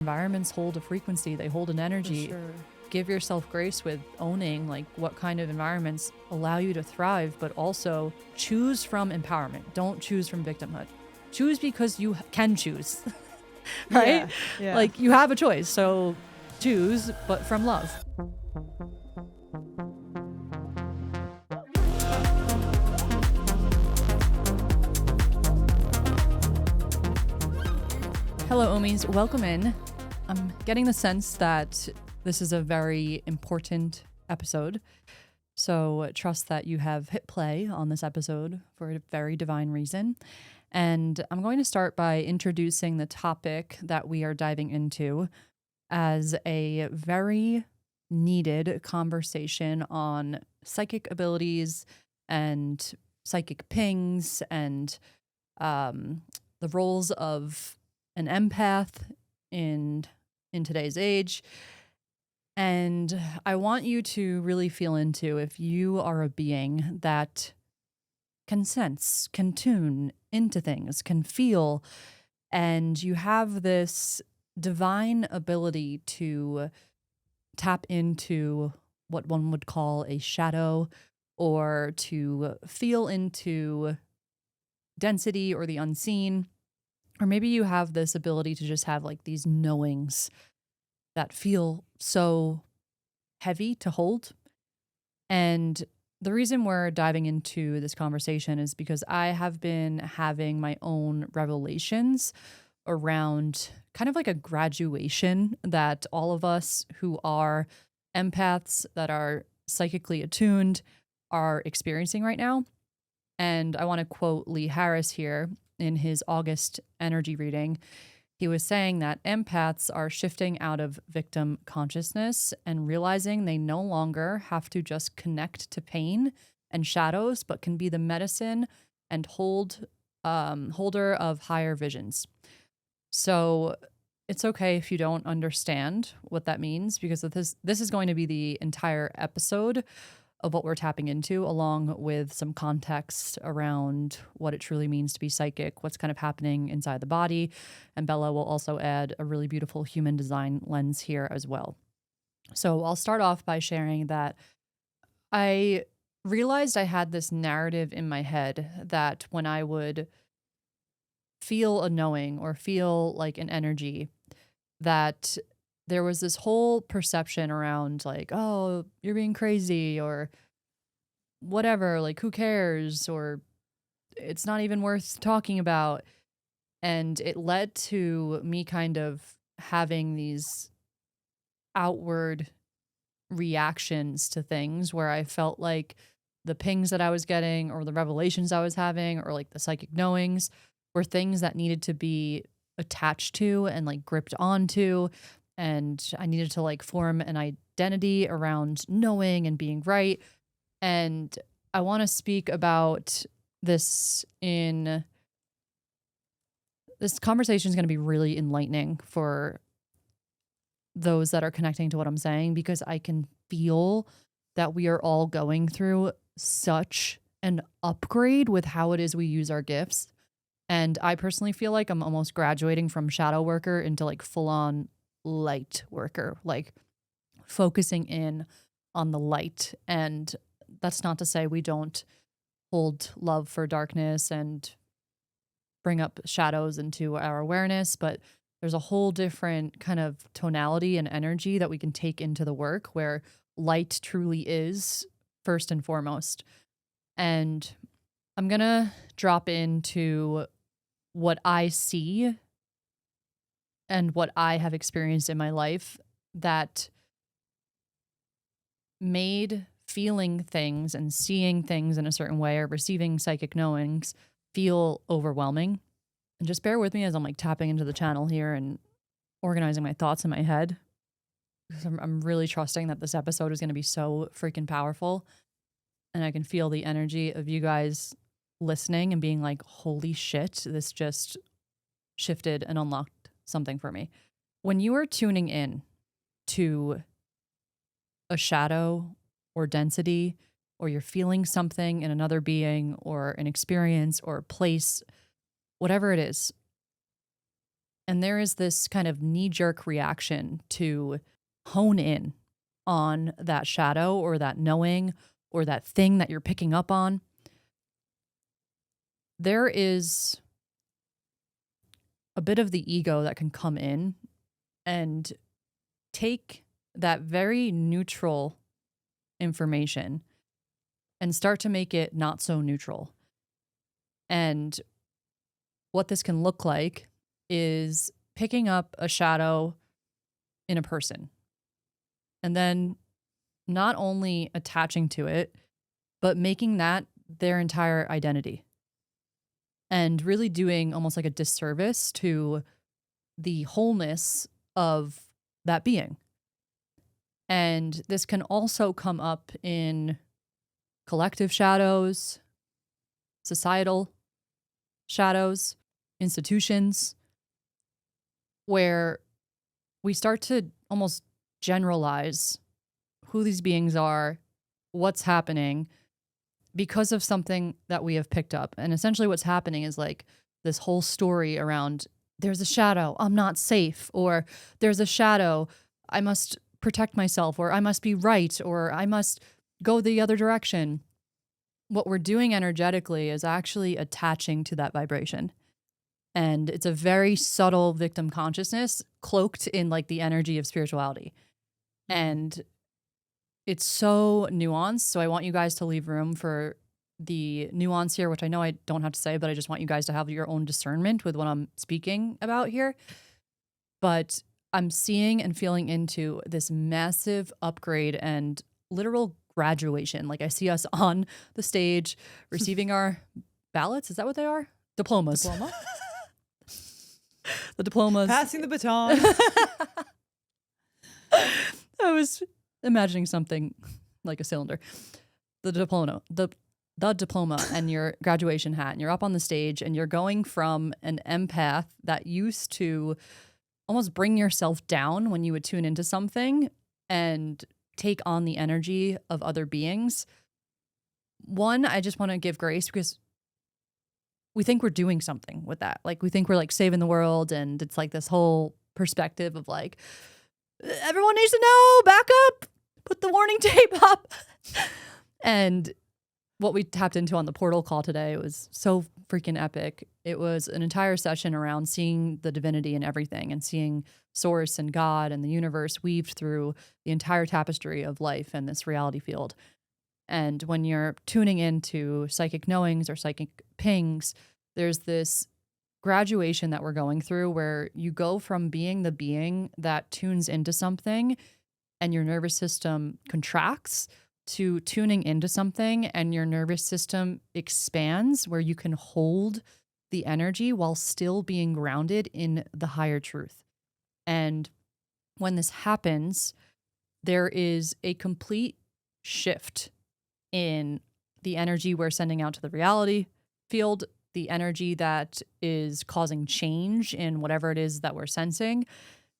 Environments hold a frequency, they hold an energy. For sure. Give yourself grace with owning like what kind of environments allow you to thrive, but also choose from empowerment. Don't choose from victimhood. Choose because you can choose, right? Yeah. Like you have a choice, so choose, but from love. Hello, Omis. Welcome in. I'm getting the sense that this is a very important episode. So trust that you have hit play on this episode for a very divine reason. And I'm going to start by introducing the topic that we are diving into as a very needed conversation on psychic abilities and psychic pings and the roles of an empath in today's age. And I want you to really feel into if you are a being that can sense, can tune into things, can feel, and you have this divine ability to tap into what one would call a shadow, or to feel into density or the unseen. Or maybe you have this ability to just have like these knowings that feel so heavy to hold. And the reason we're diving into this conversation is because I have been having my own revelations around kind of like a graduation that all of us who are empaths, that are psychically attuned, are experiencing right now. And I want to quote Lee Harris here in his August energy reading. He was saying that empaths are shifting out of victim consciousness and realizing they no longer have to just connect to pain and shadows, but can be the medicine and holder of higher visions. So it's okay if you don't understand what that means, because this is going to be the entire episode of what we're tapping into, along with some context around what it truly means to be psychic, what's kind of happening inside the body. And Bella will also add a really beautiful human design lens here as well. So I'll start off by sharing that I realized I had this narrative in my head that when I would feel a knowing or feel like an energy, that there was this whole perception around like, oh, you're being crazy or whatever, like who cares, or it's not even worth talking about. And it led to me kind of having these outward reactions to things where I felt like the pings that I was getting or the revelations I was having or like the psychic knowings were things that needed to be attached to and like gripped onto. And I needed to like form an identity around knowing and being right. And I want to speak about this in this conversation is going to be really enlightening for those that are connecting to what I'm saying, because I can feel that we are all going through such an upgrade with how it is we use our gifts. And I personally feel like I'm almost graduating from shadow worker into like full on light worker, like focusing in on the light. And that's not to say we don't hold love for darkness and bring up shadows into our awareness, but there's a whole different kind of tonality and energy that we can take into the work where light truly is first and foremost. And I'm going to drop into what I see and what I have experienced in my life that made feeling things and seeing things in a certain way or receiving psychic knowings feel overwhelming. And just bear with me as I'm like tapping into the channel here and organizing my thoughts in my head, because I'm really trusting that this episode is going to be so freaking powerful. And I can feel the energy of you guys listening and being like, holy shit, this just shifted and unlocked something for me. When you are tuning in to a shadow or density, or you're feeling something in another being or an experience or a place, whatever it is, And there is this kind of knee-jerk reaction to hone in on that shadow or that knowing or that thing that you're picking up on. There is a bit of the ego that can come in and take that very neutral information and start to make it not so neutral. And what this can look like is picking up a shadow in a person and then not only attaching to it, but making that their entire identity and really doing almost like a disservice to the wholeness of that being. And this can also come up in collective shadows, societal shadows, institutions, where we start to almost generalize who these beings are, what's happening, because of something that we have picked up. And essentially what's happening is like this whole story around there's a shadow, I'm not safe, or there's a shadow, I must protect myself, or I must be right, or I must go the other direction. What we're doing energetically is actually attaching to that vibration. And it's a very subtle victim consciousness cloaked in like the energy of spirituality. And it's so nuanced. So I want you guys to leave room for the nuance here, which I know I don't have to say, but I just want you guys to have your own discernment with what I'm speaking about here. But I'm seeing and feeling into this massive upgrade and literal graduation. Like I see us on the stage receiving our ballots. Is that what they are? Diplomas. Diploma? The diplomas. Passing the baton. I was imagining something like a cylinder. The diploma and your graduation hat, and you're up on the stage and you're going from an empath that used to almost bring yourself down when you would tune into something and take on the energy of other beings. One, I just want to give grace because we think we're doing something with that. Like we think we're like saving the world, and it's like this whole perspective of like, everyone needs to know, back up, put the warning tape up. And what we tapped into on the portal call today was so freaking epic. It was an entire session around seeing the divinity in everything and seeing source and God and the universe weaved through the entire tapestry of life and this reality field. And when you're tuning into psychic knowings or psychic pings, there's this graduation that we're going through where you go from being the being that tunes into something and your nervous system contracts to tuning into something and your nervous system expands, where you can hold the energy while still being grounded in the higher truth. And when this happens, there is a complete shift in the energy we're sending out to the reality field, the energy that is causing change in whatever it is that we're sensing.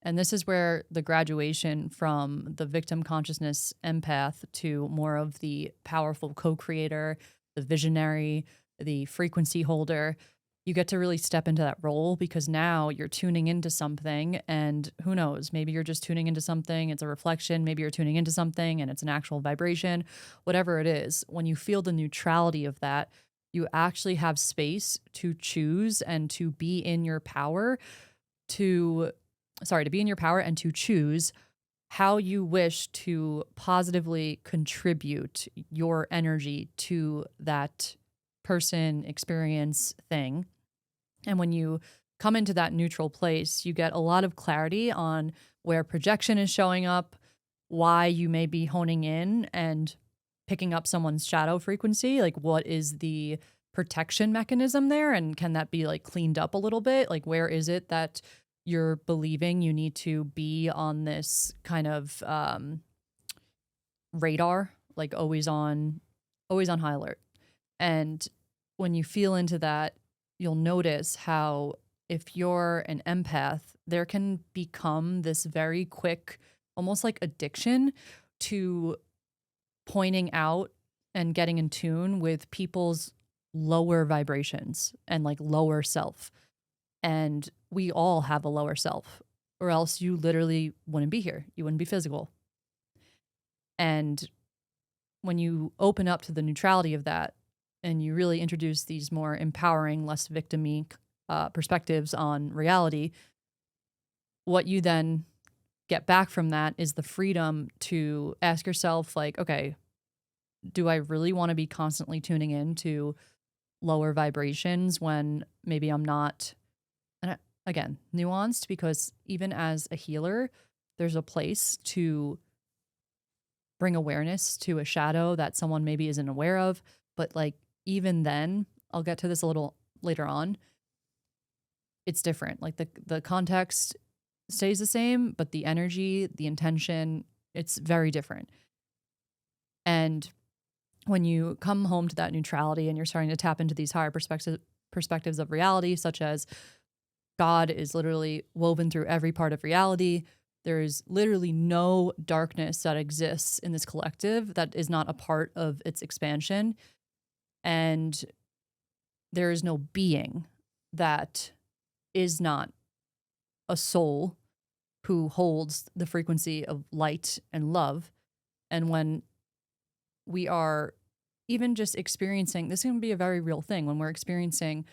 And this is where the graduation from the victim consciousness empath to more of the powerful co-creator, the visionary, the frequency holder, you get to really step into that role, because now you're tuning into something, and who knows, maybe you're just tuning into something, it's a reflection, maybe you're tuning into something and it's an actual vibration, whatever it is. When you feel the neutrality of that, you actually have space to choose and to be in your power to be in your power and to choose how you wish to positively contribute your energy to that person, experience, thing. And when you come into that neutral place, you get a lot of clarity on where projection is showing up, why you may be honing in and picking up someone's shadow frequency, like what is the protection mechanism there, and can that be like cleaned up a little bit? Like where is it that you're believing you need to be on this kind of radar, like always on high alert. And when you feel into that, you'll notice how if you're an empath, there can become this very quick, almost like addiction to pointing out and getting in tune with people's lower vibrations and like lower self. And we all have a lower self, or else you literally wouldn't be here. You wouldn't be physical. And when you open up to the neutrality of that and you really introduce these more empowering, less victim-y perspectives on reality, what you then get back from that is the freedom to ask yourself, like, okay, do I really want to be constantly tuning in to lower vibrations when maybe I'm not? And again, nuanced, because even as a healer, there's a place to bring awareness to a shadow that someone maybe isn't aware of. But like, even then, I'll get to this a little later on. It's different. Like the context stays the same, but the energy, the intention, it's very different. And when you come home to that neutrality and you're starting to tap into these higher perspectives of reality, such as God is literally woven through every part of reality. There is literally no darkness that exists in this collective that is not a part of its expansion. And there is no being that is not a soul who holds the frequency of light and love. And when we are even just experiencing, this can be a very real thing, when we're experiencing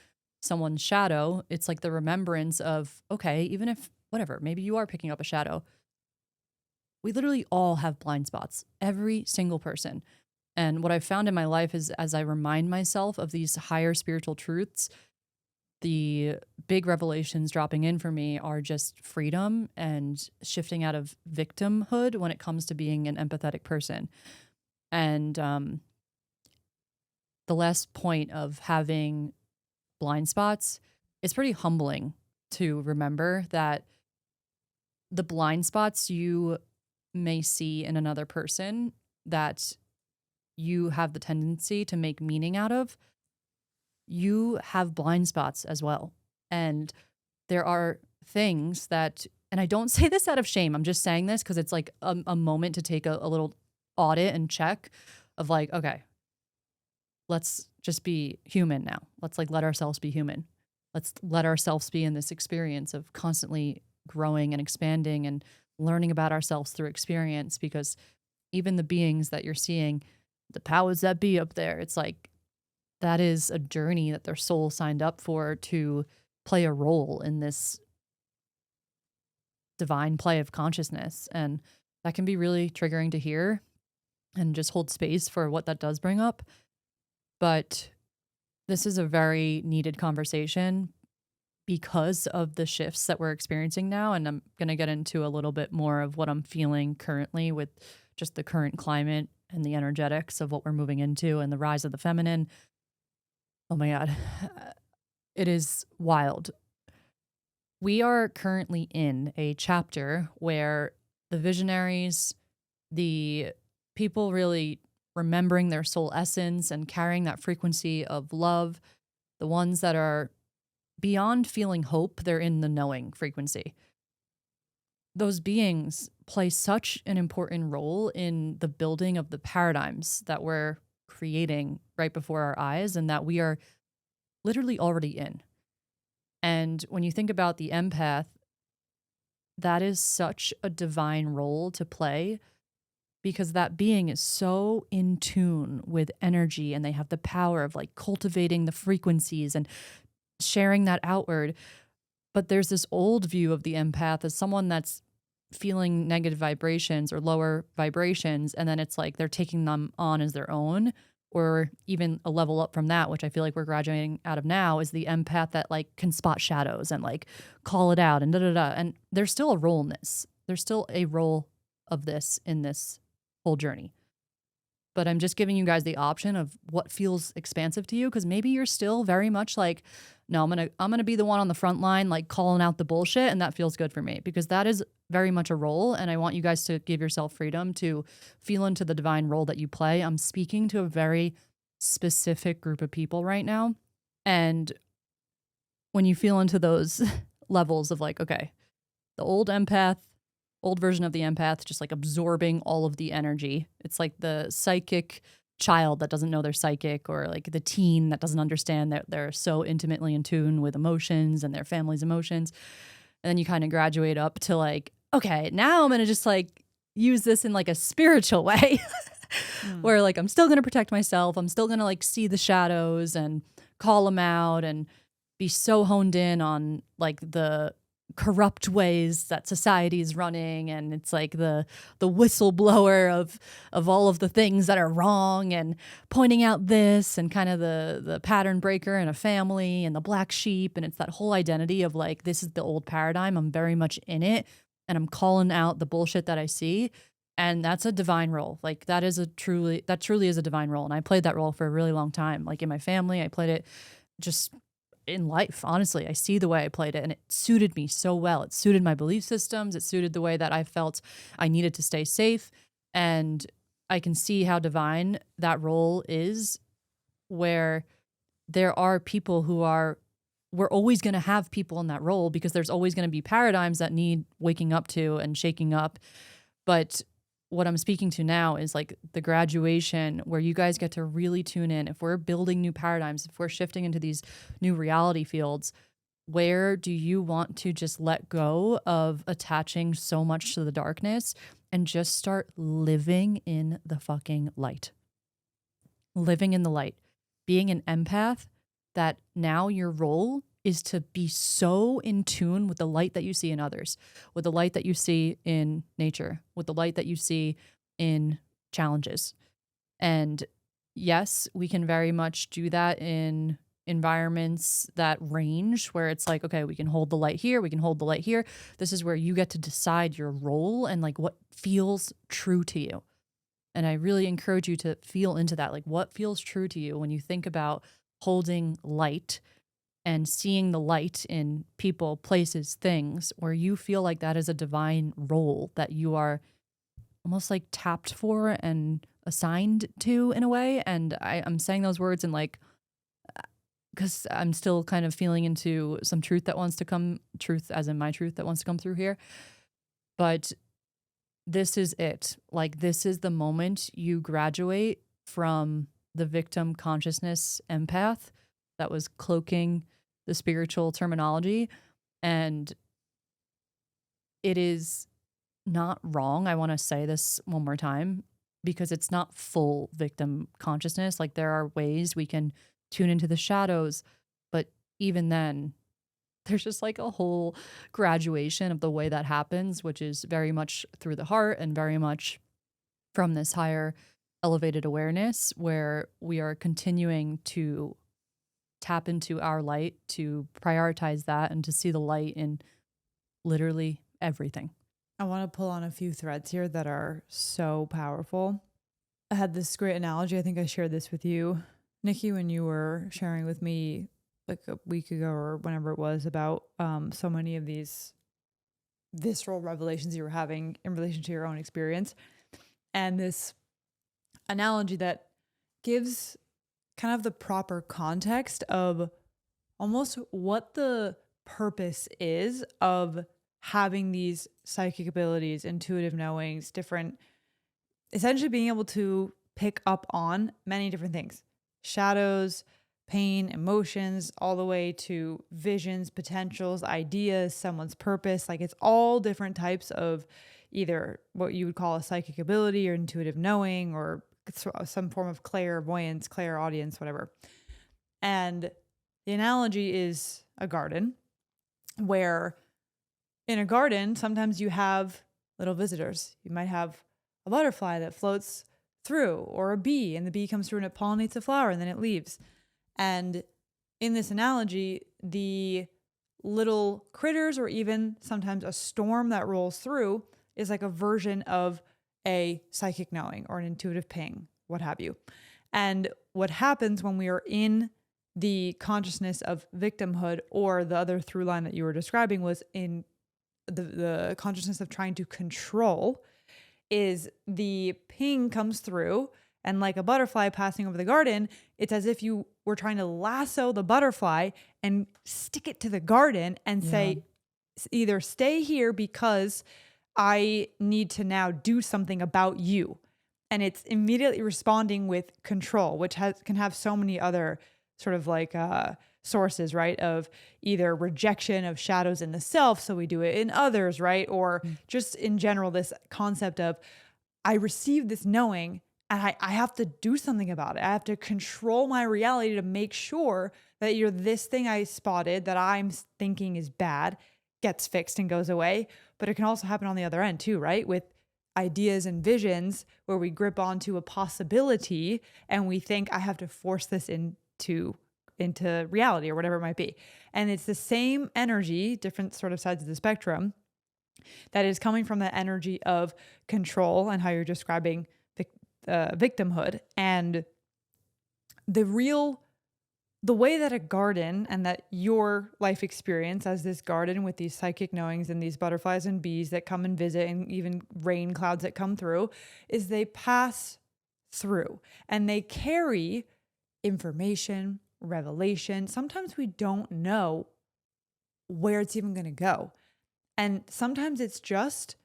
someone's shadow, it's like the remembrance of, okay, even if whatever, maybe you are picking up a shadow, we literally all have blind spots, every single person. And what I've found in my life is, as I remind myself of these higher spiritual truths, the big revelations dropping in for me are just freedom and shifting out of victimhood when it comes to being an empathetic person. And the last point of having blind spots, it's pretty humbling to remember that the blind spots you may see in another person that you have the tendency to make meaning out of, you have blind spots as well. And there are things that, and I don't say this out of shame, I'm just saying this because it's like a moment to take a little audit and check of like, okay, let's just be human now. Let's like let ourselves be human. Let's let ourselves be in this experience of constantly growing and expanding and learning about ourselves through experience, because even the beings that you're seeing, the powers that be up there, it's like that is a journey that their soul signed up for, to play a role in this divine play of consciousness. And that can be really triggering to hear and just hold space for what that does bring up. But this is a very needed conversation because of the shifts that we're experiencing now. And I'm going to get into a little bit more of what I'm feeling currently with just the current climate and the energetics of what we're moving into and the rise of the feminine. Oh my God. It is wild. We are currently in a chapter where the visionaries, the people really remembering their soul essence and carrying that frequency of love, the ones that are beyond feeling hope, they're in the knowing frequency. Those beings play such an important role in the building of the paradigms that we're creating right before our eyes and that we are literally already in. And when you think about the empath, that is such a divine role to play, because that being is so in tune with energy and they have the power of like cultivating the frequencies and sharing that outward. But there's this old view of the empath as someone that's feeling negative vibrations or lower vibrations, and then it's like they're taking them on as their own, or even a level up from that, which I feel like we're graduating out of now, is the empath that like can spot shadows and like call it out and da da da. And there's still a role in this. There's still a role of this in this whole journey. But I'm just giving you guys the option of what feels expansive to you, because maybe you're still very much like, no, I'm gonna be the one on the front line, like calling out the bullshit, and that feels good for me, because that is very much a role, and I want you guys to give yourself freedom to feel into the divine role that you play. I'm speaking to a very specific group of people right now, and when you feel into those levels of like, okay, the old empath, old version of the empath, just like absorbing all of the energy. It's like the psychic child that doesn't know they're psychic, or like the teen that doesn't understand that they're so intimately in tune with emotions and their family's emotions. And then you kind of graduate up to like, okay, now I'm going to just like use this in like a spiritual way where like I'm still going to protect myself. I'm still going to like see the shadows and call them out and be so honed in on like the corrupt ways that society is running, and it's like the whistleblower of all of the things that are wrong, and pointing out this, and kind of the pattern breaker in a family and the black sheep. And it's that whole identity of like, this is the old paradigm, I'm very much in it, and I'm calling out the bullshit that I see. And that's a divine role. Like that truly is a divine role. And I played that role for a really long time. Like in my family, I played it just in life. Honestly, I see the way I played it, and it suited me so well. It suited my belief systems. It suited the way that I felt I needed to stay safe. And I can see how divine that role is, where there are people we're always going to have people in that role, because there's always going to be paradigms that need waking up to and shaking up. But what I'm speaking to now is like the graduation where you guys get to really tune in. If we're building new paradigms, if we're shifting into these new reality fields, where do you want to just let go of attaching so much to the darkness and just start living in the fucking light? Living in the light, being an empath, that now your role is to be so in tune with the light that you see in others, with the light that you see in nature, with the light that you see in challenges. And yes, we can very much do that in environments that range, where it's like, okay, we can hold the light here, we can hold the light here. This is where you get to decide your role and like what feels true to you. And I really encourage you to feel into that. Like, what feels true to you when you think about holding light and seeing the light in people, places, things, where you feel like that is a divine role that you are almost like tapped for and assigned to in a way. And I'm saying those words in like, because I'm still kind of feeling into some truth that wants to come, truth as in my truth that wants to come through here. But this is it. Like, this is the moment you graduate from the victim consciousness empath that was cloaking the spiritual terminology. And it is not wrong. I want to say this one more time, because it's not full victim consciousness. Like, there are ways we can tune into the shadows, but even then, there's just like a whole graduation of the way that happens, which is very much through the heart and very much from this higher elevated awareness, where we are continuing to tap into our light, to prioritize that, and to see the light in literally everything. I want to pull on a few threads here that are so powerful. I had this great analogy. I think I shared this with you, Nikki, when you were sharing with me like a week ago or whenever it was, about so many of these visceral revelations you were having in relation to your own experience. And this analogy that gives kind of the proper context of almost what the purpose is of having these psychic abilities, intuitive knowings, different, essentially being able to pick up on many different things, shadows, pain, emotions, all the way to visions, potentials, ideas, someone's purpose. Like, it's all different types of either what you would call a psychic ability or intuitive knowing, or some form of clairvoyance, clairaudience, whatever. And the analogy is a garden, where in a garden, sometimes you have little visitors. You might have a butterfly that floats through, or a bee, and the bee comes through and it pollinates a flower and then it leaves. And in this analogy, the little critters, or even sometimes a storm that rolls through, is like a version of a psychic knowing or an intuitive ping, what have you. And what happens when we are in the consciousness of victimhood, or the other through line that you were describing was in the consciousness of trying to control, is the ping comes through, and like a butterfly passing over the garden, it's as if you were trying to lasso the butterfly and stick it to the garden and say, either stay here because I need to now do something about you. and it's immediately responding with control, which can have so many other sort of like sources, right? Of either rejection of shadows in the self, so we do it in others, right? Or just in general, this concept of I received this knowing and I have to do something about it. I have to control my reality to make sure that this thing I spotted that I'm thinking is bad gets fixed and goes away. But it can also happen on the other end too, right? With ideas and visions where we grip onto a possibility and we think I have to force this into reality or whatever it might be. And it's the same energy, different sort of sides of the spectrum, that is coming from the energy of control and how you're describing victimhood. And the way that a garden and that your life experience as this garden with these psychic knowings and these butterflies and bees that come and visit and even rain clouds that come through is they pass through and they carry information, revelation. Sometimes we don't know where it's even going to go. And sometimes it's just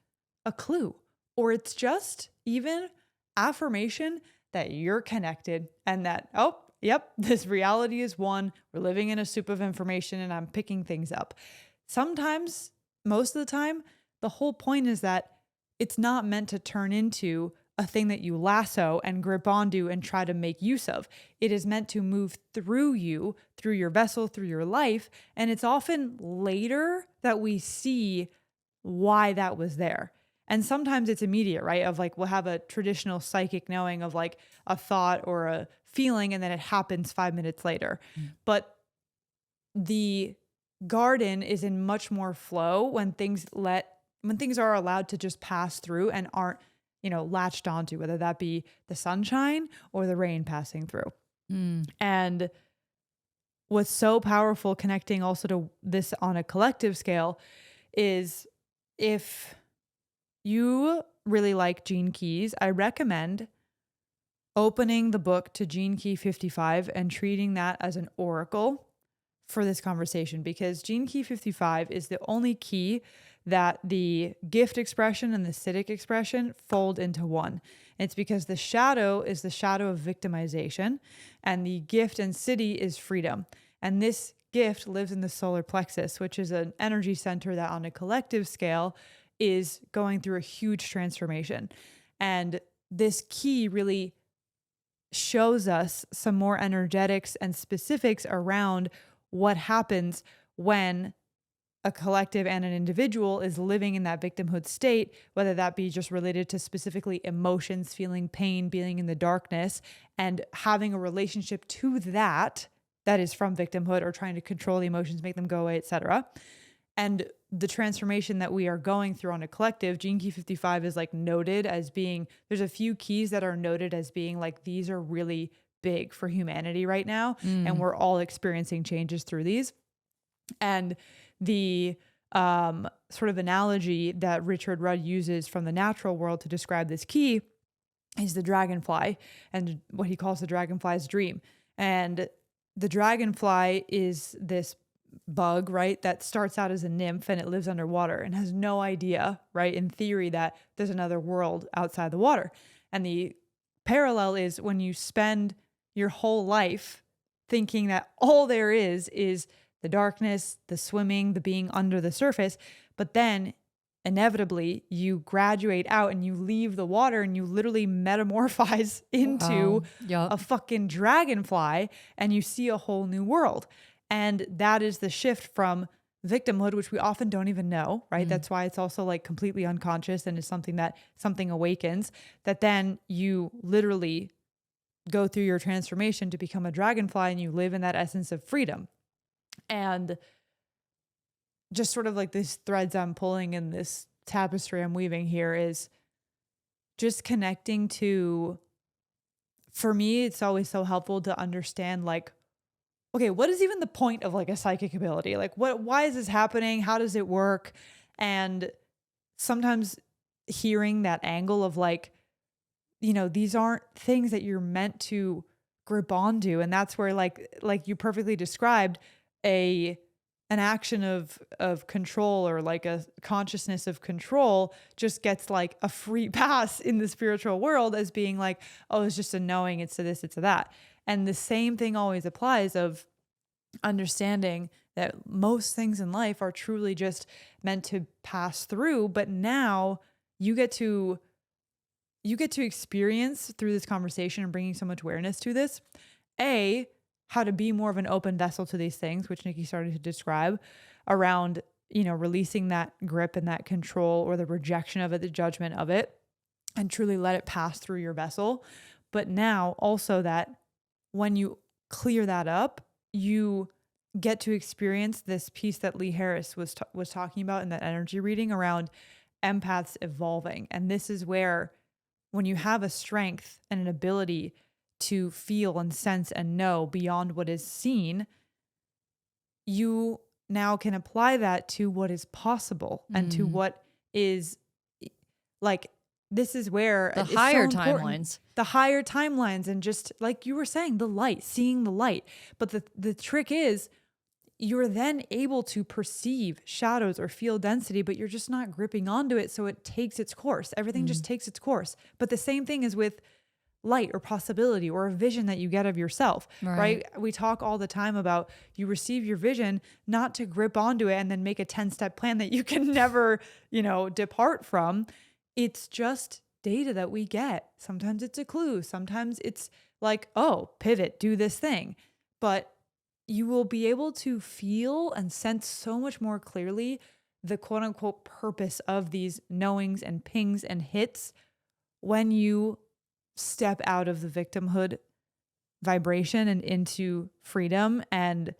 a clue or it's just even affirmation that you're connected and that, oh, yep, this reality is one. We're living in a soup of information and I'm picking things up. Sometimes, most of the time, the whole point is that it's not meant to turn into a thing that you lasso and grip onto and try to make use of. It is meant to move through you, through your vessel, through your life. And it's often later that we see why that was there. And sometimes it's immediate, right? Of like, we'll have a traditional psychic knowing of like a thought or a feeling, and then it happens 5 minutes later. But the garden is in much more flow when things are allowed to just pass through and aren't, latched onto, whether that be the sunshine or the rain passing through. And what's so powerful connecting also to this on a collective scale is if you really like Gene Keys, I recommend opening the book to Gene Key 55 and treating that as an oracle for this conversation, because Gene Key 55 is the only key that the gift expression and the Siddhic expression fold into one. It's because the shadow is the shadow of victimization and the gift and Siddhi is freedom. And this gift lives in the solar plexus, which is an energy center that on a collective scale is going through a huge transformation. And this key really shows us some more energetics and specifics around what happens when a collective and an individual is living in that victimhood state, whether that be just related to specifically emotions, feeling pain, being in the darkness, and having a relationship to that is from victimhood or trying to control the emotions, make them go away, etc. And the transformation that we are going through on a collective, Gene Key 55 is like noted as being, there's a few keys that are noted as being like, these are really big for humanity right now. And we're all experiencing changes through these. And the sort of analogy that Richard Rudd uses from the natural world to describe this key is the dragonfly and what he calls the dragonfly's dream. And the dragonfly is this bug, right, that starts out as a nymph and it lives underwater and has no idea, right, in theory, that there's another world outside the water. And the parallel is when you spend your whole life thinking that all there is the darkness, the swimming, the being under the surface, but then inevitably you graduate out and you leave the water and you literally metamorphose into a fucking dragonfly and you see a whole new world. And that is the shift from victimhood, which we often don't even know, right? That's why it's also like completely unconscious and is something that something awakens, that then you literally go through your transformation to become a dragonfly and you live in that essence of freedom. And just sort of like these threads I'm pulling in this tapestry I'm weaving here is just connecting to, for me, it's always so helpful to understand like, okay, what is even the point of like a psychic ability? Like why is this happening? How does it work? And sometimes hearing that angle of like, these aren't things that you're meant to grip onto. And that's where like you perfectly described, a an action of control, or like a consciousness of control, just gets like a free pass in the spiritual world as being like, oh, it's just a knowing, it's a this, it's a that. And the same thing always applies of understanding that most things in life are truly just meant to pass through. But now you get to experience through this conversation and bringing so much awareness to this, how to be more of an open vessel to these things, which Nikki started to describe around, releasing that grip and that control, or the rejection of it, the judgment of it, and truly let it pass through your vessel. But now also that when you clear that up, you get to experience this piece that Lee Harris was talking about in that energy reading around empaths evolving. And this is where, when you have a strength and an ability to feel and sense and know beyond what is seen, you now can apply that to what is possible and to what is like, this is where the higher timelines, and just like you were saying, the light, seeing the light. But the trick is, you're then able to perceive shadows or feel density, but you're just not gripping onto it. So it takes its course. Everything just takes its course. But the same thing is with light or possibility or a vision that you get of yourself, right? We talk all the time about, you receive your vision not to grip onto it and then make a 10-step plan that you can never, depart from. It's just data that we get. Sometimes it's a clue. Sometimes it's like, oh, pivot, do this thing. But you will be able to feel and sense so much more clearly the quote unquote purpose of these knowings and pings and hits when you step out of the victimhood vibration and into freedom. And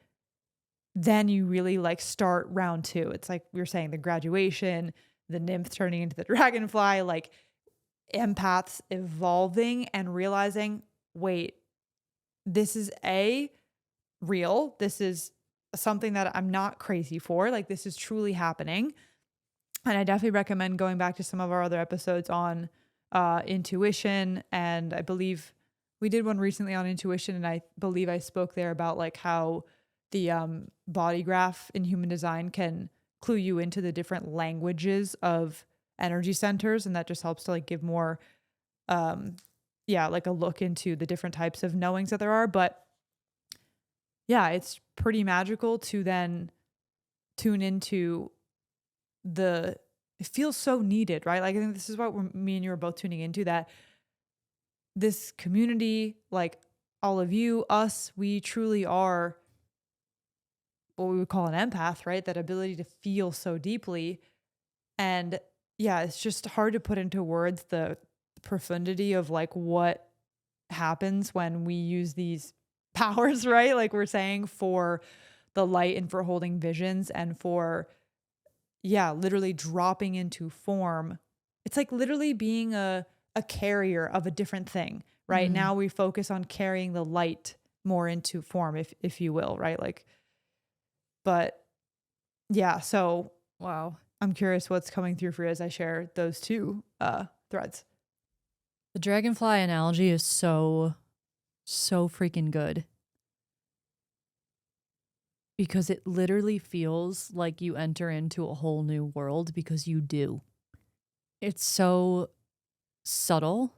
then you really like start round 2. It's like we were saying, the graduation, the nymph turning into the dragonfly, like empaths evolving and realizing, wait, this is real. This is something that I'm not crazy for. Like, this is truly happening. And I definitely recommend going back to some of our other episodes on intuition. And I believe we did one recently on intuition. And I believe I spoke there about like how the body graph in human design can clue you into the different languages of energy centers. And that just helps to like give more, like a look into the different types of knowings that there are. But yeah, it's pretty magical to then tune into it feels so needed, right? Like, I think this is what me and you are both tuning into, that this community, like all of you, us, we truly are what we would call an empath, right? That ability to feel so deeply. And yeah, it's just hard to put into words the profundity of like what happens when we use these powers, right? Like we're saying, for the light and for holding visions and for, literally dropping into form. It's like literally being a carrier of a different thing, right? Now we focus on carrying the light more into form, if you will, right? Like, but yeah, so wow. I'm curious what's coming through for you as I share those 2 threads. The dragonfly analogy is so freaking good, because it literally feels like you enter into a whole new world, because you do. It's so subtle.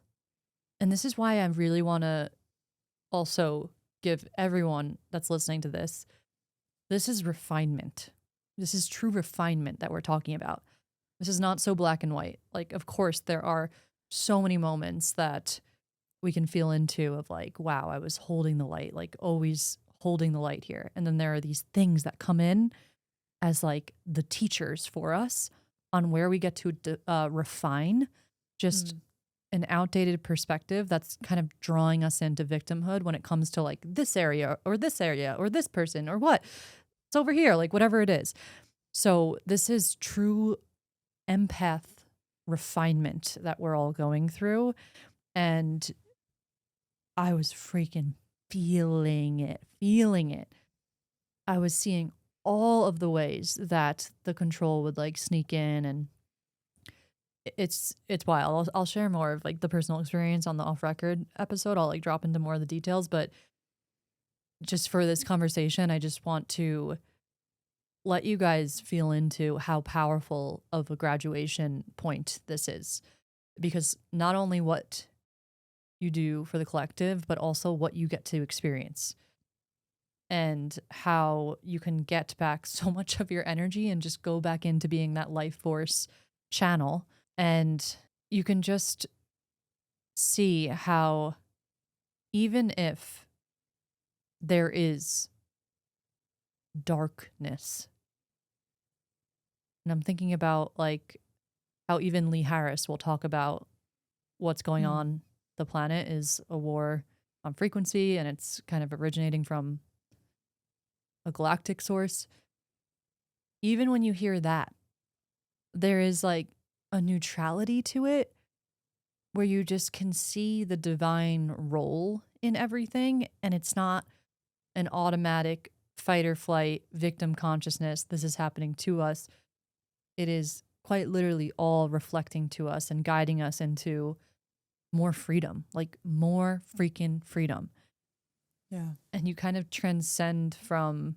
And this is why I really want to also give everyone that's listening to this is refinement. This is true refinement that we're talking about. This is not so black and white. Like, of course, there are so many moments that we can feel into of like, wow, I was holding the light, like always holding the light here. And then there are these things that come in as like the teachers for us on where we get to refine just an outdated perspective that's kind of drawing us into victimhood when it comes to like this area or this person or what. It's over here, like whatever it is. So this is true empath refinement that we're all going through. And I was freaking feeling it. I was seeing all of the ways that the control would like sneak in, and it's wild. I'll share more of like the personal experience on the off record episode. I'll like drop into more of the details, but just for this conversation, I just want to let you guys feel into how powerful of a graduation point this is. Because not only what you do for the collective, but also what you get to experience and how you can get back so much of your energy and just go back into being that life force channel. And you can just see how even if there is darkness, and I'm thinking about like how even Lee Harris will talk about what's going on the planet is a war on frequency, and it's kind of originating from a galactic source. Even when you hear that, there is like a neutrality to it where you just can see the divine role in everything, and it's not an automatic fight or flight victim consciousness. This is happening to us. It is quite literally all reflecting to us and guiding us into more freedom, like more freaking freedom. Yeah. And you kind of transcend from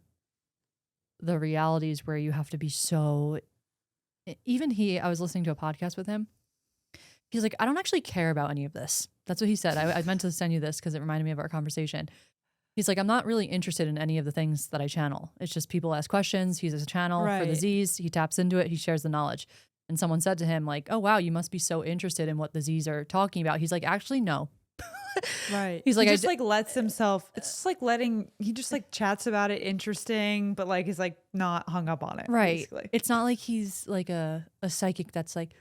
the realities where you have to be so, even I was listening to a podcast with him. He's like, I don't actually care about any of this. That's what he said. I meant to send you this because it reminded me of our conversation. He's like, I'm not really interested in any of the things that I channel. It's just people ask questions. He has a channel for the Z's. He taps into it. He shares the knowledge. And someone said to him like, oh, wow, you must be so interested in what the Z's are talking about. He's like, actually, no. Right. He's like, he just like lets himself, it's just like he just like chats about it interesting, but like he's like not hung up on it. Right. Basically. It's not like he's like a psychic that's like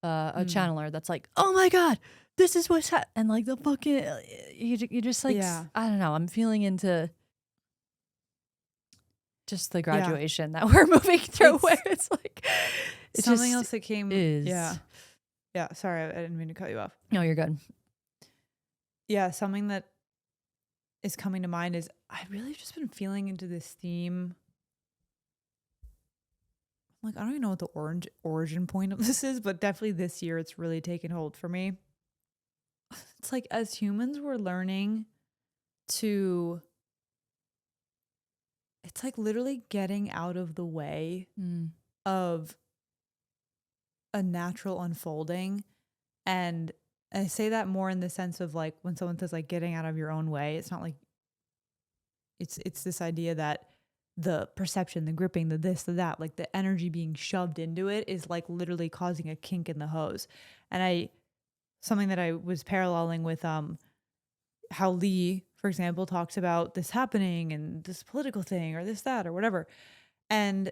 a channeler that's like, oh my God, this is what's and like the fucking, you just like, I don't know. I'm feeling into just the graduation that we're moving through where it's like, it's something else that came. Is. Yeah. Sorry. I didn't mean to cut you off. No, you're good. Yeah. Something that is coming to mind is I've really just been feeling into this theme. Like, I don't even know what the origin point of this is, but definitely this year it's really taken hold for me. It's like as humans, we're learning to, it's like literally getting out of the way of a natural unfolding. And I say that more in the sense of like when someone says like getting out of your own way, it's not like, it's this idea that the perception, the gripping, the this, the that, like the energy being shoved into it is like literally causing a kink in the hose. And something that I was paralleling with how Lee, for example, talks about this happening and this political thing or this, that, or whatever. And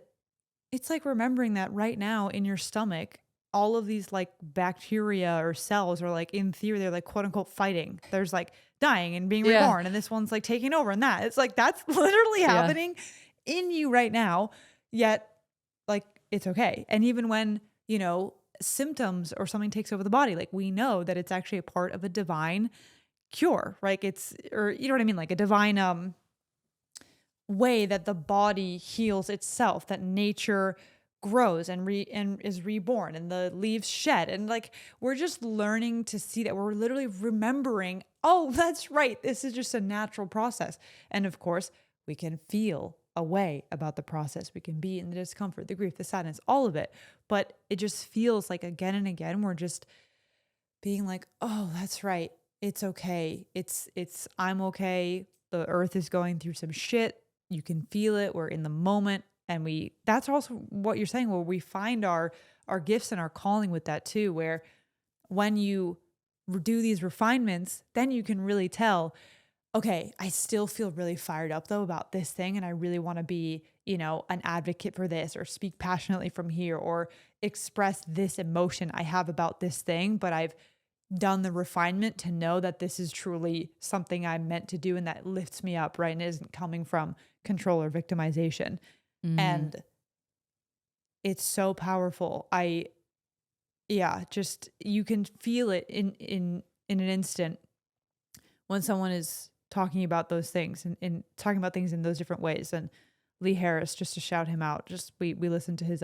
it's like remembering that right now in your stomach, all of these like bacteria or cells are like, in theory, they're like quote unquote fighting. There's like dying and being reborn. And this one's like taking over and that. It's like, that's literally happening in you right now, yet like it's okay. And even when, you know, symptoms or something takes over the body, like we know that it's actually a part of a divine cure, right? Or you know what I mean? Like a divine way that the body heals itself, that nature grows and is reborn and the leaves shed. And like, we're just learning to see that. We're literally remembering, oh, that's right. This is just a natural process. And of course, we can feel a way about the process. We can be in the discomfort, the grief, the sadness, all of it. But it just feels like again and again, we're just being like, oh, that's right. It's okay. I'm okay. The earth is going through some shit. You can feel it. We're in the moment. And that's also what you're saying, where we find our gifts and our calling with that too, where when you do these refinements, then you can really tell, okay, I still feel really fired up though about this thing. And I really want to be, you know, an advocate for this or speak passionately from here or express this emotion I have about this thing. But I've done the refinement to know that this is truly something I'm meant to do and that lifts me up, right? And it isn't coming from control or victimization. And it's so powerful. Just you can feel it in an instant when someone is talking about those things and talking about things in those different ways. And Lee Harris, just to shout him out, we listened to his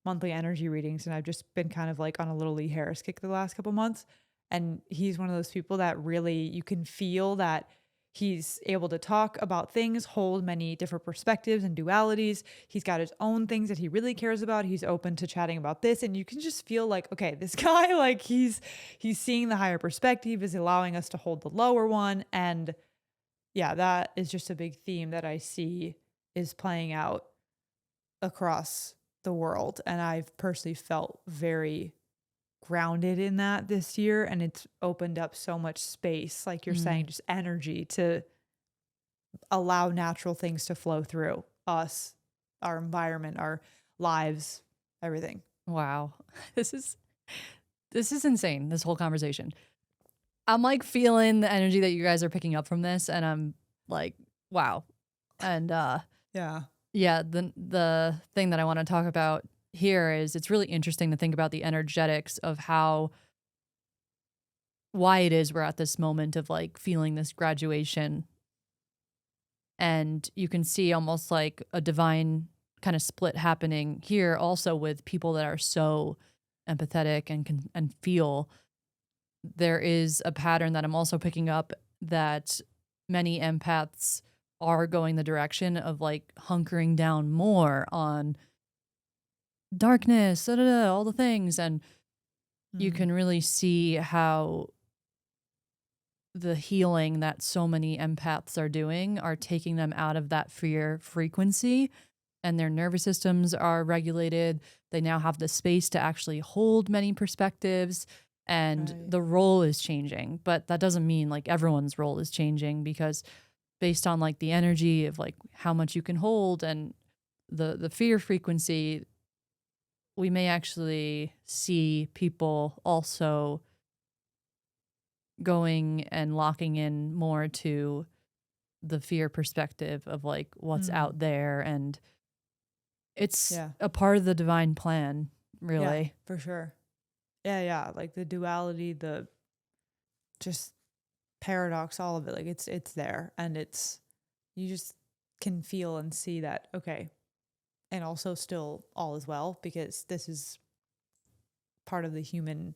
monthly energy readings, and I've just been kind of like on a little Lee Harris kick the last couple months. And he's one of those people that really, you can feel that He's able to talk about things, hold many different perspectives and dualities. He's got his own things that he really cares about. He's open to chatting about this. And you can just feel like, okay, this guy, like he's seeing the higher perspective, is allowing us to hold the lower one. And yeah, that is just a big theme that I see is playing out across the world. And I've personally felt very grounded in that this year, and it's opened up so much space, like you're saying, just energy to allow natural things to flow through us, our environment, our lives, everything. Wow. This is insane, this whole conversation. I'm like feeling the energy that you guys are picking up from this, and I'm like, wow. And Yeah. the thing that I want to talk about here is it's really interesting to think about the energetics of why it is we're at this moment of like feeling this graduation. And you can see almost like a divine kind of split happening here also with people that are so empathetic and feel. There is a pattern that I'm also picking up that many empaths are going the direction of like hunkering down more on darkness, all the things. And you can really see how the healing that so many empaths are doing are taking them out of that fear frequency, and their nervous systems are regulated. They now have the space to actually hold many perspectives, and the role is changing. But that doesn't mean like everyone's role is changing, because based on like the energy of like how much you can hold and the fear frequency, we may actually see people also going and locking in more to the fear perspective of like what's out there. And it's a part of the divine plan, really. Yeah, for sure. Yeah. Like the duality, the just paradox, all of it. Like it's there, and you just can feel and see that, okay. And also still all is well, because this is part of the human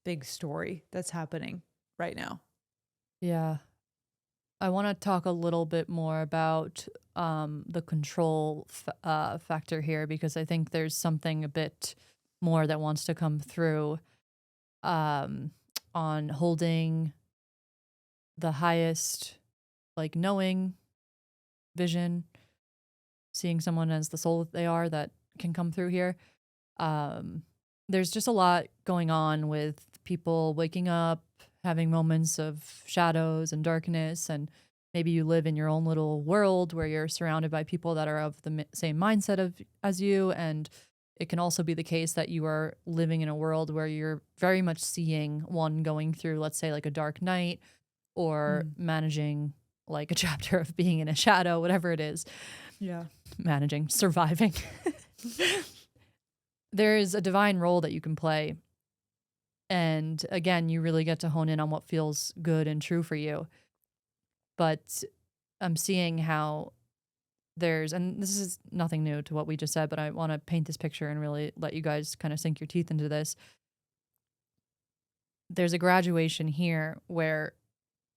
big story that's happening right now. Yeah. I want to talk a little bit more about the control factor here, because I think there's something a bit more that wants to come through on holding the highest, like knowing, vision, seeing someone as the soul that they are, that can come through here. There's just a lot going on with people waking up, having moments of shadows and darkness, and maybe you live in your own little world where you're surrounded by people that are of the same mindset as you. And it can also be the case that you are living in a world where you're very much seeing one going through, let's say, like a dark night, or managing like a chapter of being in a shadow, whatever it is. Yeah. Managing, surviving. There is a divine role that you can play. And again, you really get to hone in on what feels good and true for you. But I'm seeing how and this is nothing new to what we just said, but I want to paint this picture and really let you guys kind of sink your teeth into this. There's a graduation here where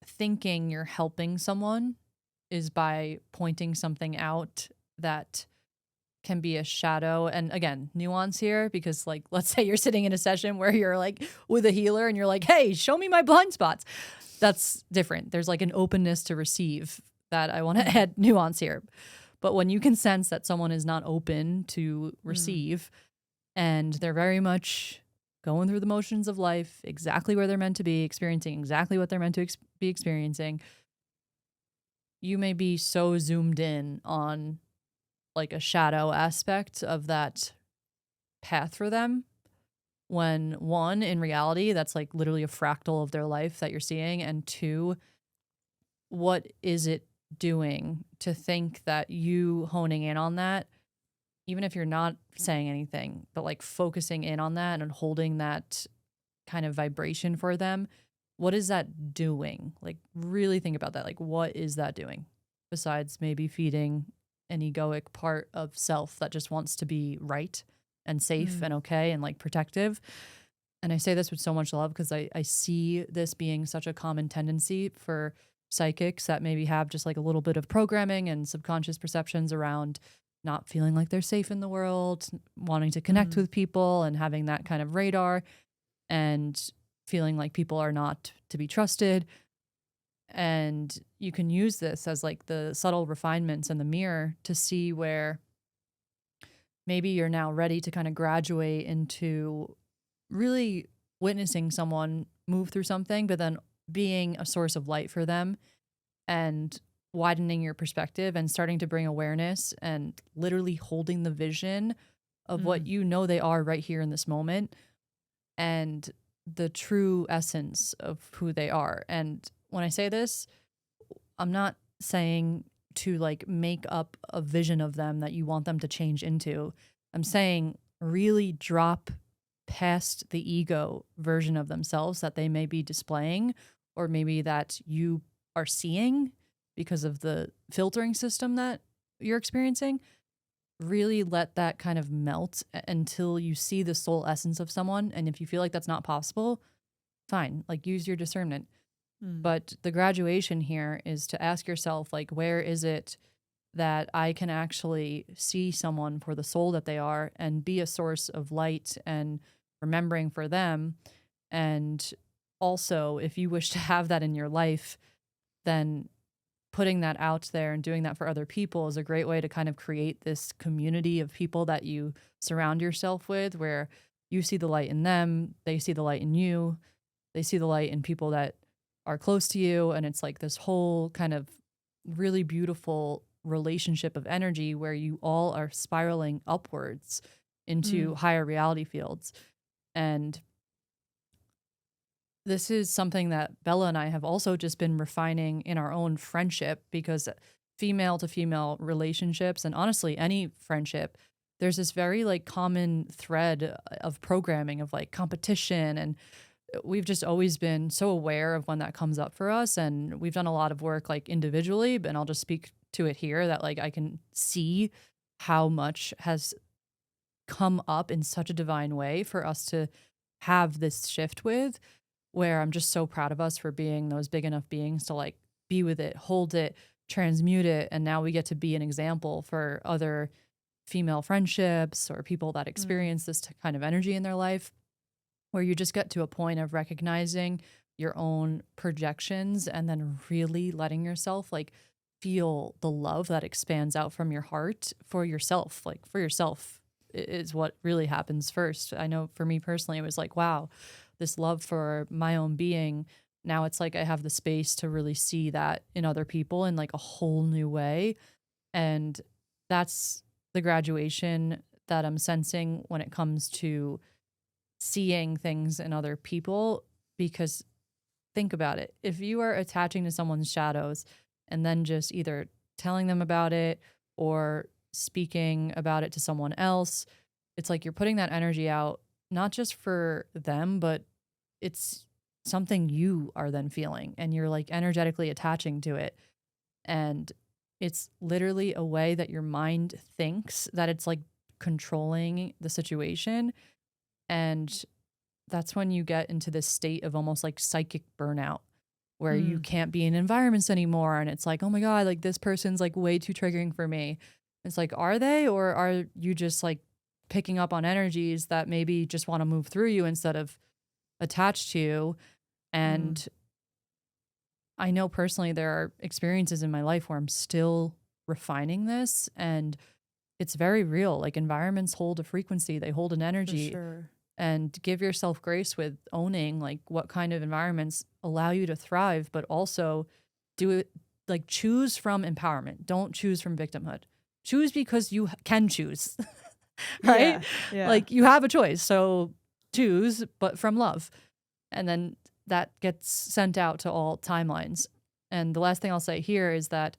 thinking you're helping someone is by pointing something out that can be a shadow. And again, nuance here, because like, let's say you're sitting in a session where you're like with a healer and you're like, hey, show me my blind spots. That's different. There's like an openness to receive that I want to add nuance here. But when you can sense that someone is not open to receive, and they're very much going through the motions of life, exactly where they're meant to be, experiencing exactly what they're meant to be experiencing, you may be so zoomed in on like a shadow aspect of that path for them, when one, in reality, that's like literally a fractal of their life that you're seeing. And two, what is it doing to think that you honing in on that, even if you're not saying anything, but like focusing in on that and holding that kind of vibration for them, what is that doing? Like really think about that. Like what is that doing besides maybe feeding an egoic part of self that just wants to be right and safe and okay and like protective? And I say this with so much love because I see this being such a common tendency for psychics that maybe have just like a little bit of programming and subconscious perceptions around not feeling like they're safe in the world, wanting to connect with people and having that kind of radar and feeling like people are not to be trusted. And you can use this as like the subtle refinements in the mirror to see where maybe you're now ready to kind of graduate into really witnessing someone move through something, but then being a source of light for them and widening your perspective and starting to bring awareness and literally holding the vision of what you know they are right here in this moment and the true essence of who they are. And when I say this, I'm not saying to like make up a vision of them that you want them to change into. I'm saying really drop past the ego version of themselves that they may be displaying, or maybe that you are seeing because of the filtering system that you're experiencing. Really let that kind of melt until you see the soul essence of someone. And if you feel like that's not possible, fine, like use your discernment. But the graduation here is to ask yourself, like, where is it that I can actually see someone for the soul that they are and be a source of light and remembering for them. And also, if you wish to have that in your life, then putting that out there and doing that for other people is a great way to kind of create this community of people that you surround yourself with, where you see the light in them, they see the light in you, they see the light in people that are close to you. And it's like this whole kind of really beautiful relationship of energy where you all are spiraling upwards into higher reality fields. And this is something that Bella and I have also just been refining in our own friendship, because female to female relationships, and honestly, any friendship, there's this very like common thread of programming of like competition. And we've just always been so aware of when that comes up for us. And we've done a lot of work like individually, and I'll just speak to it here that like I can see how much has come up in such a divine way for us to have this shift with, where I'm just so proud of us for being those big enough beings to like be with it, hold it, transmute it. And now we get to be an example for other female friendships or people that experience this kind of energy in their life, where you just get to a point of recognizing your own projections and then really letting yourself like feel the love that expands out from your heart for yourself. Like for yourself is what really happens first. I know for me personally, it was like, wow, this love for my own being. Now it's like I have the space to really see that in other people in like a whole new way. And that's the graduation that I'm sensing when it comes to seeing things in other people. Because think about it. If you are attaching to someone's shadows and then just either telling them about it or speaking about it to someone else, it's like you're putting that energy out, not just for them, but it's something you are then feeling and you're like energetically attaching to it. And it's literally a way that your mind thinks that it's like controlling the situation. And that's when you get into this state of almost like psychic burnout, where you can't be in environments anymore. And it's like, oh my God, like this person's like way too triggering for me. It's like, are they, or are you just like picking up on energies that maybe just want to move through you instead of attached to you? And I know personally there are experiences in my life where I'm still refining this, and it's very real. Like environments hold a frequency, they hold an energy. For sure. And give yourself grace with owning like what kind of environments allow you to thrive, but also do it like choose from empowerment. Don't choose from victimhood. Choose because you can choose, right? Yeah. Like you have a choice. So choose, but from love. And then that gets sent out to all timelines. And the last thing I'll say here is that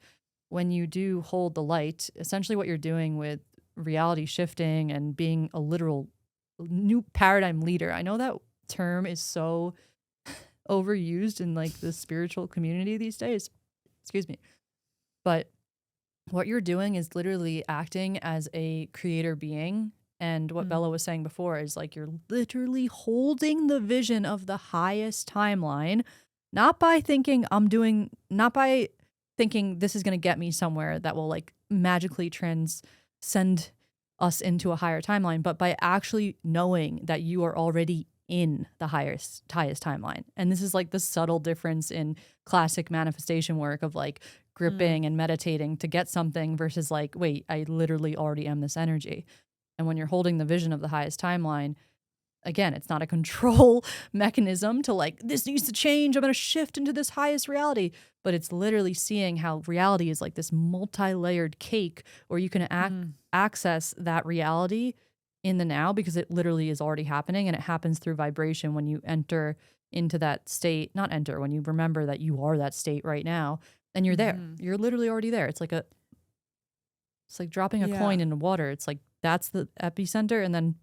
when you do hold the light, essentially what you're doing with reality shifting and being a literal new paradigm leader. I know that term is so overused in like the spiritual community these days. Excuse me. But what you're doing is literally acting as a creator being. And what Bella was saying before is like you're literally holding the vision of the highest timeline not by thinking this is going to get me somewhere that will like magically transcend us into a higher timeline, but by actually knowing that you are already in the highest timeline. And this is like the subtle difference in classic manifestation work of like gripping and meditating to get something versus like, wait, I literally already am this energy. And when you're holding the vision of the highest timeline, again, it's not a control mechanism to like, this needs to change. I'm going to shift into this highest reality. But it's literally seeing how reality is like this multi-layered cake where you can access that reality in the now because it literally is already happening, and it happens through vibration when you enter into that state, when you remember that you are that state right now and you're there. You're literally already there. It's like dropping a coin into water. It's like that's the epicenter and then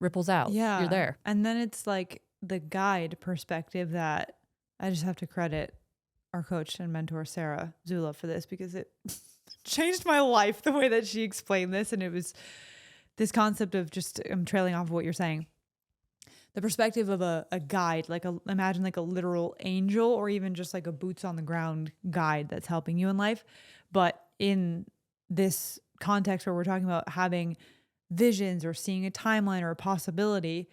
ripples out. Yeah. You're there. And then it's like the guide perspective that I just have to credit our coach and mentor, Sarah Zula, for this because it changed my life the way that she explained this. And it was this concept of I'm trailing off of what you're saying. The perspective of a guide, imagine like a literal angel or even just like a boots on the ground guide that's helping you in life. But in this context where we're talking about having visions or seeing a timeline or a possibility,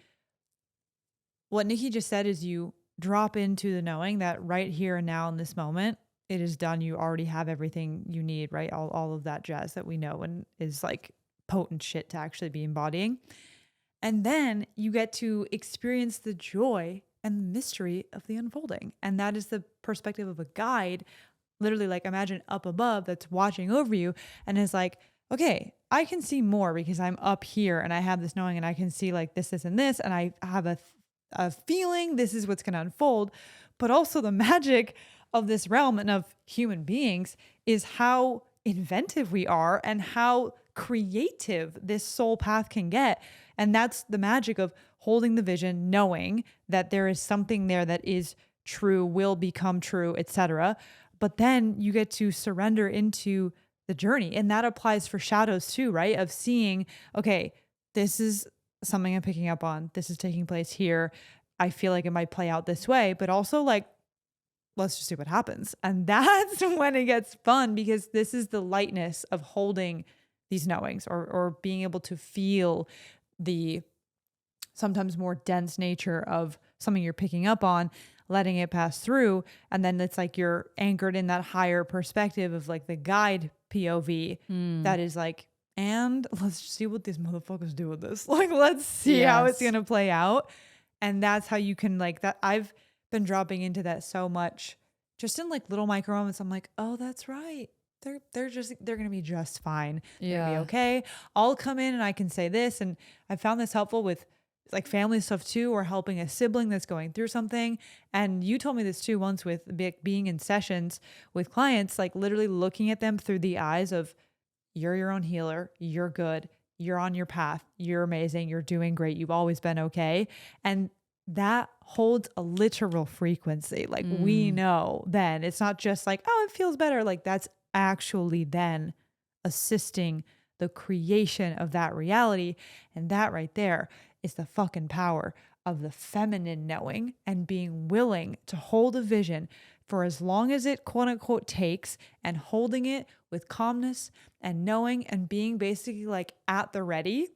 what Nikki just said is you drop into the knowing that right here and now in this moment, it is done. You already have everything you need, right? All of that jazz that we know and is like potent shit to actually be embodying. And then you get to experience the joy and the mystery of the unfolding. And that is the perspective of a guide, literally like imagine up above that's watching over you and is like, okay, I can see more because I'm up here and I have this knowing and I can see like this, and this, and I have a feeling this is what's going to unfold. But also the magic of this realm and of human beings is how inventive we are and how creative this soul path can get. And that's the magic of holding the vision, knowing that there is something there that is true, will become true, etc. But then you get to surrender into the journey. And that applies for shadows too, right? Of seeing, okay, this is something I'm picking up on. This is taking place here. I feel like it might play out this way, but also like, let's just see what happens. And that's when it gets fun because this is the lightness of holding these knowings or being able to feel the sometimes more dense nature of something you're picking up on, letting it pass through. And then it's like you're anchored in that higher perspective of like the guide POV that is like, and let's see what these motherfuckers do with this. Like, let's see how it's going to play out. And that's how you can like that. I've been dropping into that so much just in like little micro moments. I'm like, oh, that's right. They're going to be just fine. They're going to be okay. I'll come in and I can say this. And I found this helpful with like family stuff too, or helping a sibling that's going through something. And you told me this too once with being in sessions with clients, like literally looking at them through the eyes of you're your own healer. You're good. You're on your path. You're amazing. You're doing great. You've always been okay. And that holds a literal frequency. Like we know then it's not just like, oh, it feels better. Like that's actually then assisting the creation of that reality. And that right there is the fucking power of the feminine knowing and being willing to hold a vision for as long as it quote unquote takes and holding it with calmness and knowing and being basically like at the ready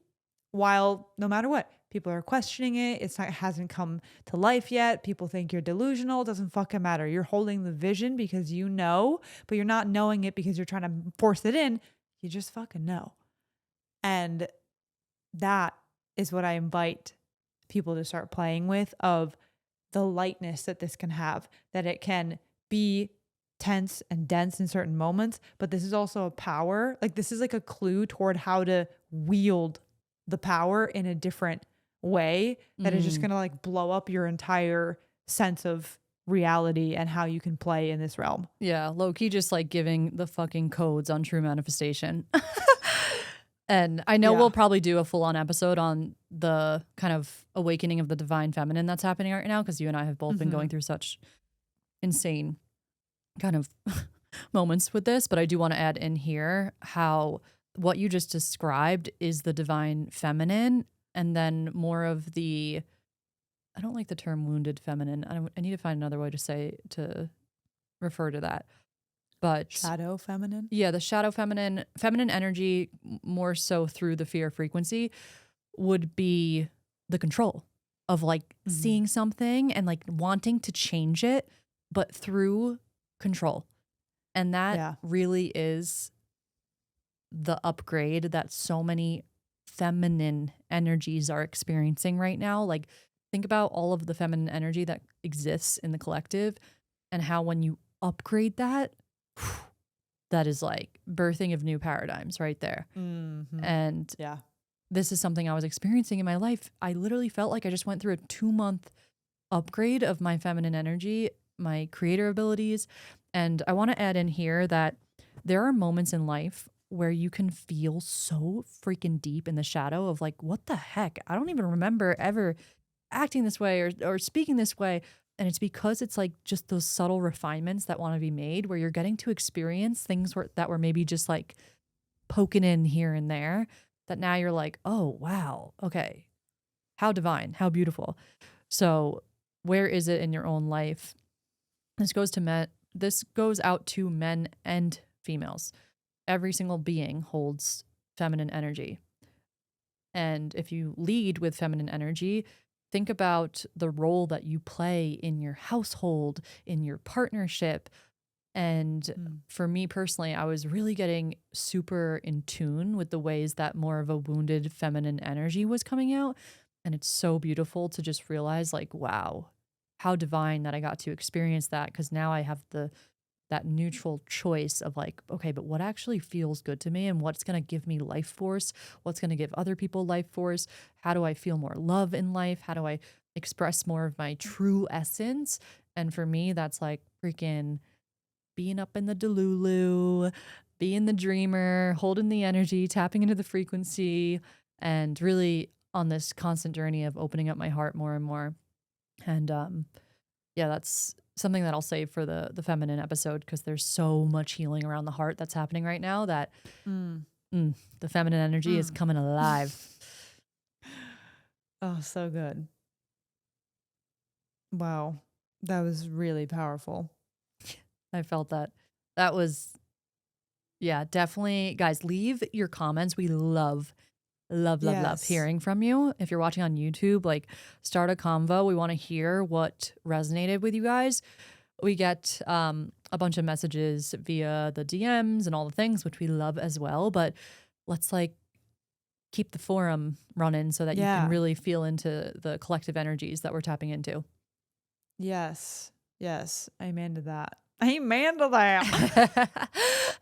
while no matter what, people are questioning it. It hasn't come to life yet. People think you're delusional. It doesn't fucking matter. You're holding the vision because you know, but you're not knowing it because you're trying to force it in. You just fucking know. And that is what I invite people to start playing with, of the lightness that this can have, that it can be tense and dense in certain moments, but this is also a power. Like this is like a clue toward how to wield the power in a different way that is just going to like blow up your entire sense of reality and how you can play in this realm. Yeah, low-key just like giving the fucking codes on true manifestation. And I know we'll probably do a full-on episode on the kind of awakening of the divine feminine that's happening right now, because you and I have both been going through such insane kind of moments with this. But I do want to add in here how what you just described is the divine feminine, and then more of the I don't like the term wounded feminine. I need to find another way to refer to that. But Shadow feminine. yeah, the shadow feminine energy, more so through the fear frequency, would be the control of like seeing something and like wanting to change it, but through control. And that really is the upgrade that so many feminine energies are experiencing right now. Like, think about all of the feminine energy that exists in the collective and how when you upgrade that, that is like birthing of new paradigms right there. And this is something I was experiencing in my life. I literally felt like I just went through a 2-month upgrade of my feminine energy, my creator abilities. And I want to add in here that there are moments in life where you can feel so freaking deep in the shadow of like, what the heck? I don't even remember ever acting this way or speaking this way. And it's because it's like just those subtle refinements that want to be made where you're getting to experience things that were maybe just like poking in here and there, that now you're like, oh, wow, okay, how divine, how beautiful. So where is it in your own life? This goes out to men and females. Every single being holds feminine energy. And if you lead with feminine energy, think about the role that you play in your household, in your partnership. And for me personally, I was really getting super in tune with the ways that more of a wounded feminine energy was coming out. And it's so beautiful to just realize like, wow, how divine that I got to experience that. Because now I have that neutral choice of like, okay, but what actually feels good to me and what's going to give me life force? What's going to give other people life force? How do I feel more love in life? How do I express more of my true essence? And for me, that's like freaking being up in the Delulu, being the dreamer, holding the energy, tapping into the frequency, and really on this constant journey of opening up my heart more and more. And yeah, that's something that I'll save for the feminine episode because there's so much healing around the heart that's happening right now that the feminine energy is coming alive. Oh, so good. Wow. That was really powerful. I felt that. That was, yeah, definitely. Guys, leave your comments. We love hearing from you. If you're watching on YouTube, like start a convo. We want to hear what resonated with you guys. We get a bunch of messages via the DMs and all the things, which we love as well. But let's like keep the forum running so that you can really feel into the collective energies that we're tapping into. Yes. Amen to that. Amen to that.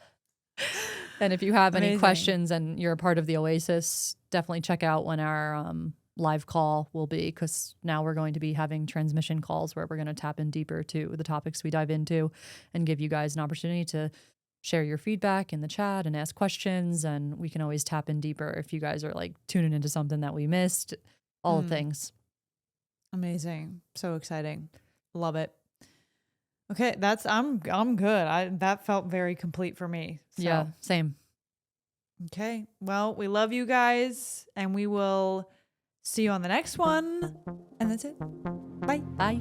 And if you have any questions and you're a part of the Oasis, definitely check out when our live call will be, because now we're going to be having transmission calls where we're going to tap in deeper to the topics we dive into and give you guys an opportunity to share your feedback in the chat and ask questions. And we can always tap in deeper if you guys are like tuning into something that we missed, all things. Amazing. So exciting. Love it. Okay, I'm good. That felt very complete for me. So. Yeah, same. Okay. Well, we love you guys and we will see you on the next one. And that's it. Bye. Bye.